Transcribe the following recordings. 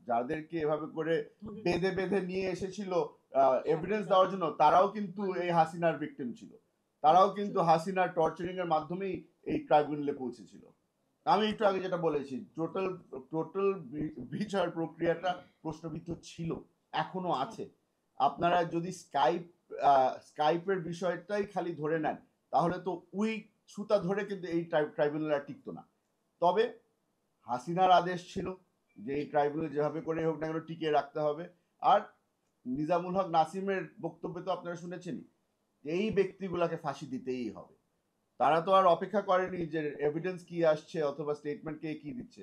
যাদেরকে এভাবে করে বেঁধে বেঁধে নিয়ে এসেছিল এভিডেন্স দেওয়ার জন্য, তারাও কিন্তু এই হাসিনার ভিকটিম ছিল, তারাও কিন্তু হাসিনার টর্চারিং এর মাধ্যমেই এই ট্রাইব্যুনালে পৌঁছেছিল। আমি একটু আগে যেটা বলেছি, টোটাল বিচার প্রক্রিয়াটা প্রশ্নবিদ্ধ ছিল, এখনো আছে। আপনারা যদি স্কাইপের বিষয়টাই খালি ধরে নেন, তাহলে তো ওই সুতা ধরে কিন্তু এই ট্রাইব্যুনাল আর টিকতো না। তবে হাসিনার আদেশ ছিল যে এই ট্রাইব্যুনাল যেভাবে করে হোক না কেন টিকিয়ে রাখতে হবে। আর নিজামুল হক নাসিমের বক্তব্য তো আপনারা শুনেছেনই, এই ব্যক্তিগুলাকে ফাঁসি দিতেই হবে। তারা তো আর অপেক্ষা করেনি যে এভিডেন্স কি আসছে অথবা স্টেটমেন্ট কে কি দিচ্ছে।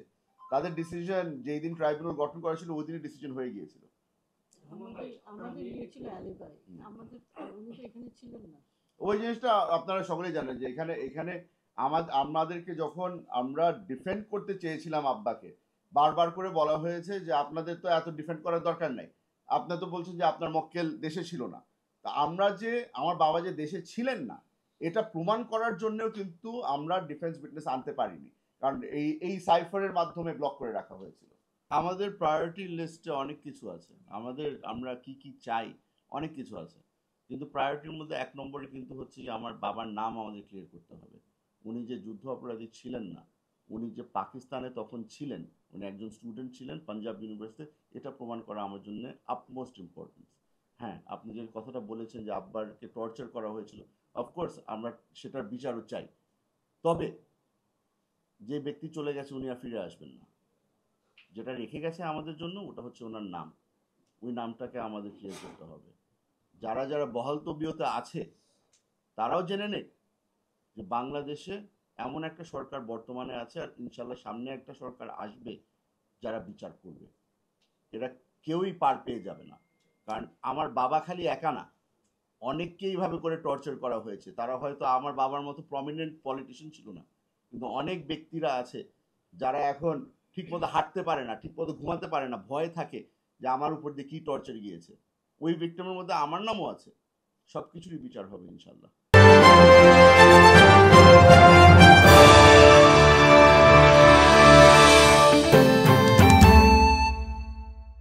তাদের ডিসিশন যেই দিন ট্রাইব্যুনাল গঠন করা ছিল ওই দিনই ডিসিশন হয়ে গিয়েছিল। ওই জিনিসটা আপনারা সকলেই জানেন যে এখানে আমাদেরকে যখন আমরা ডিফেন্ড করতে চেয়েছিলাম আব্বাকে, বারবার করে বলা হয়েছে যে আপনাদের তো এত ডিফেন্ড করার দরকার নাই, আপনার তো বলছেন যে আপনার মক্কেল দেশে ছিল না। তা আমরা যে আমার বাবা যে দেশে ছিলেন না এটা প্রমাণ করার জন্যও কিন্তু আমরা ডিফেন্স উইটনেস আনতে পারিনি, কারণ এই সাইফারের মাধ্যমে ব্লক করে রাখা হয়েছিল। আমাদের প্রায়োরিটি লিস্টে অনেক কিছু আছে, আমরা কি কি চাই অনেক কিছু আছে, কিন্তু প্রায়োরিটির মধ্যে 1 নম্বরে কিন্তু হচ্ছে যে আমার বাবার নাম আমাদের ক্লিয়ার করতে হবে। উনি যে যুদ্ধ অপরাধী ছিলেন না, উনি যে পাকিস্তানে তখন ছিলেন, উনি একজন স্টুডেন্ট ছিলেন পাঞ্জাব ইউনিভার্সিটিতে, এটা প্রমাণ করা আমার জন্য আপমোস্ট ইম্পর্টেন্ট। হ্যাঁ, আপনি যে কথাটা বলেছেন যে আব্বারকে টর্চার করা হয়েছিল, অফকোর্স আমরা সেটার বিচারও চাই। তবে যে ব্যক্তি চলে গেছে উনি আর ফিরে আসবেন না। যেটা রেখে গেছে আমাদের জন্য ওটা হচ্ছে ওনার নাম, ওই নামটাকে আমাদের ক্লিয়ার করতে হবে। যারা যারা বহাল তবিয়তে আছে তারাও জেনে নেই যে বাংলাদেশে এমন একটা সরকার বর্তমানে আছে, আর ইনশাল্লাহ সামনে একটা সরকার আসবে যারা বিচার করবে। এরা কেউই পার পেয়ে যাবে না, কারণ আমার বাবা খালি একা না, অনেককে এইভাবে করে টর্চার করা হয়েছে। তারা হয়তো আমার বাবার মতো প্রমিনেন্ট পলিটিশিয়ান ছিল না, কিন্তু অনেক ব্যক্তিরা আছে যারা এখন ঠিকমতো হাঁটতে পারে না, ঠিকমতো ঘুমাতে পারে না, ভয় থাকে যে আমার উপর দিয়ে কি টর্চার গিয়েছে। ওই ভিক্টিমের মধ্যে আমার নামও আছে। সব কিছুরই বিচার হবে ইনশাল্লাহ।